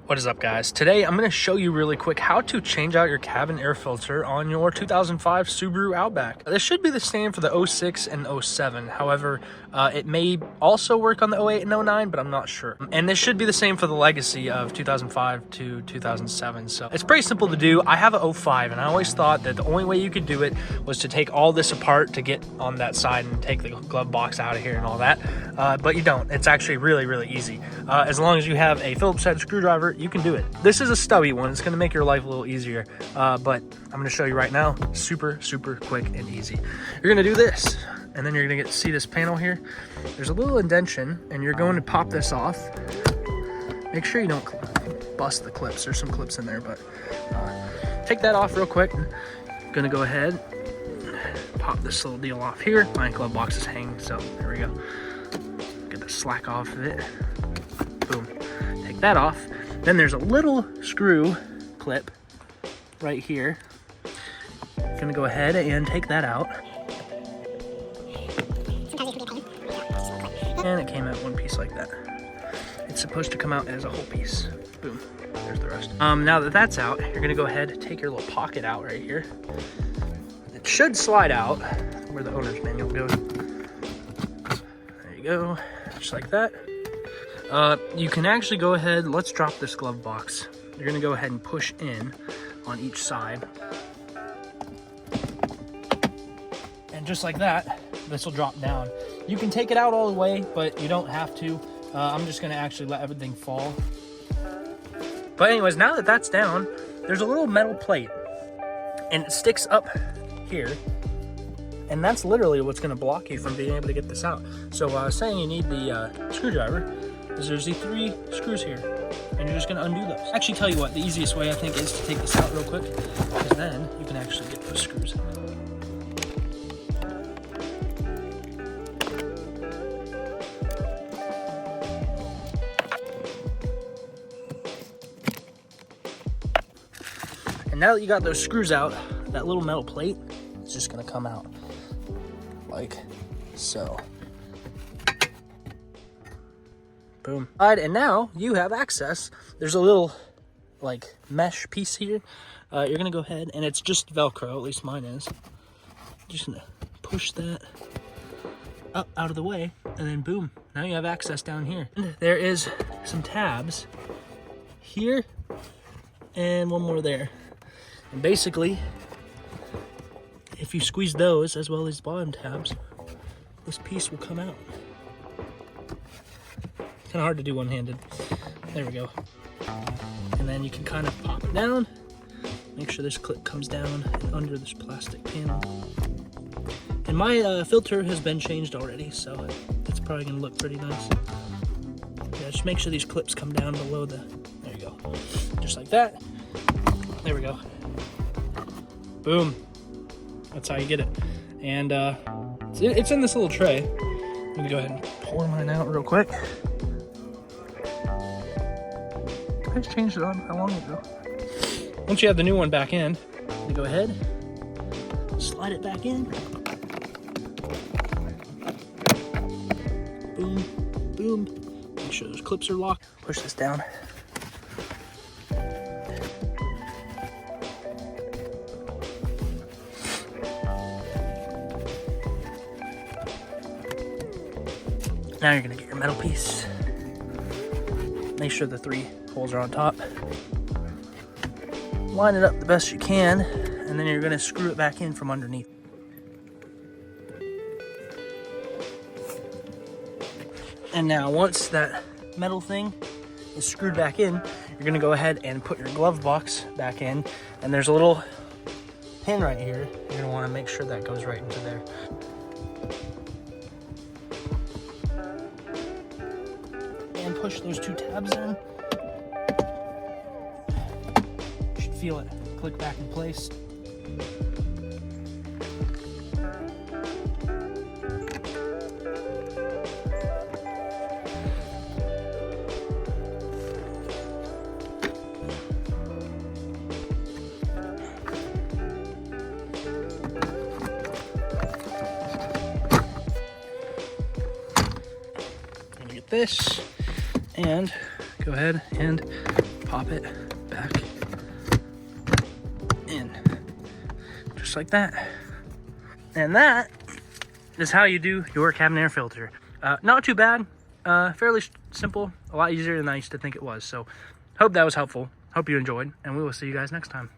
What is up, guys? Today I'm going to show you really quick how to change out your cabin air filter on your 2005 Subaru Outback. This should be the same for the 06 and 07. However, it may also work on the 08 and 09, but I'm not sure. And this should be the same for the Legacy of 2005 to 2007. So it's pretty simple to do. I have an 05, and I always thought that the only way you could do it was to take all this apart to get on that side and take the glove box out of here and all that. But you don't. It's actually really easy. As long as you have a Phillips head screwdriver, you can do it. This is a stubby one. It's going to make your life a little easier, but I'm going to show you right now. Super quick and easy. You're going to do this, and then you're going to see this panel here. There's a little indentation, and you're going to pop this off. Make sure you don't bust the clips. There's some clips in there, but take that off real quick. I'm going to go ahead, pop this little deal off here. My glove box is hanging, so there we go. Get the slack off of it. Boom. Take that off. Then there's a little screw clip right here. I'm gonna go ahead and take that out. And it came out one piece like that. It's supposed to come out as a whole piece. Boom. There's the rest. Now that that's out, you're gonna go ahead and take your little pocket out right here. It should slide out where the owner's manual goes. There you go, just like that. You can actually go ahead, let's drop this glove box. You're gonna go ahead and push in on each side. And just like that, this will drop down. You can take it out all the way, but you don't have to. I'm just gonna actually let everything fall. But anyways, now that that's down, there's a little metal plate and it sticks up here. And that's literally what's gonna block you from being able to get this out. So I was saying you need the screwdriver. There's these 3 screws here, and you're just gonna undo those. Actually, tell you what, the easiest way I think is to take this out real quick, because then you can actually get those screws. And now that you got those screws out, that little metal plate is just gonna come out like so. Boom. And now you have access. There's a little like mesh piece here. You're gonna go ahead, and it's just Velcro, at least mine is. Just gonna push that up out of the way, and then boom, now you have access down here. And there is some tabs here and one more there. And basically, if you squeeze those as well as the bottom tabs, this piece will come out. Kind of hard to do one-handed. There we go. And then you can kind of pop it down. Make sure this clip comes down under this plastic panel. And my filter has been changed already, so it's probably gonna look pretty nice. Yeah, just make sure these clips come down below the, there you go. Just like that. There we go. Boom. That's how you get it. And it's in this little tray. I'm gonna go ahead and pour mine out real quick. I just changed it on how long ago. Once you have the new one back in, you go ahead, slide it back in. Boom, boom. Make sure those clips are locked. Push this down. Now you're gonna get your metal piece. Make sure the 3 holes are on top. Line it up the best you can, and then you're gonna screw it back in from underneath. And now once that metal thing is screwed back in, you're gonna go ahead and put your glove box back in, and there's a little pin right here. You're gonna wanna make sure that goes right into there. And push those 2 tabs in. You should feel it click back in place. Gonna get this and go ahead and pop it back in, just like that. And that is how you do your cabin air filter. Not too bad, fairly simple, a lot easier than I used to think it was. So hope that was helpful. Hope you enjoyed, and we will see you guys next time.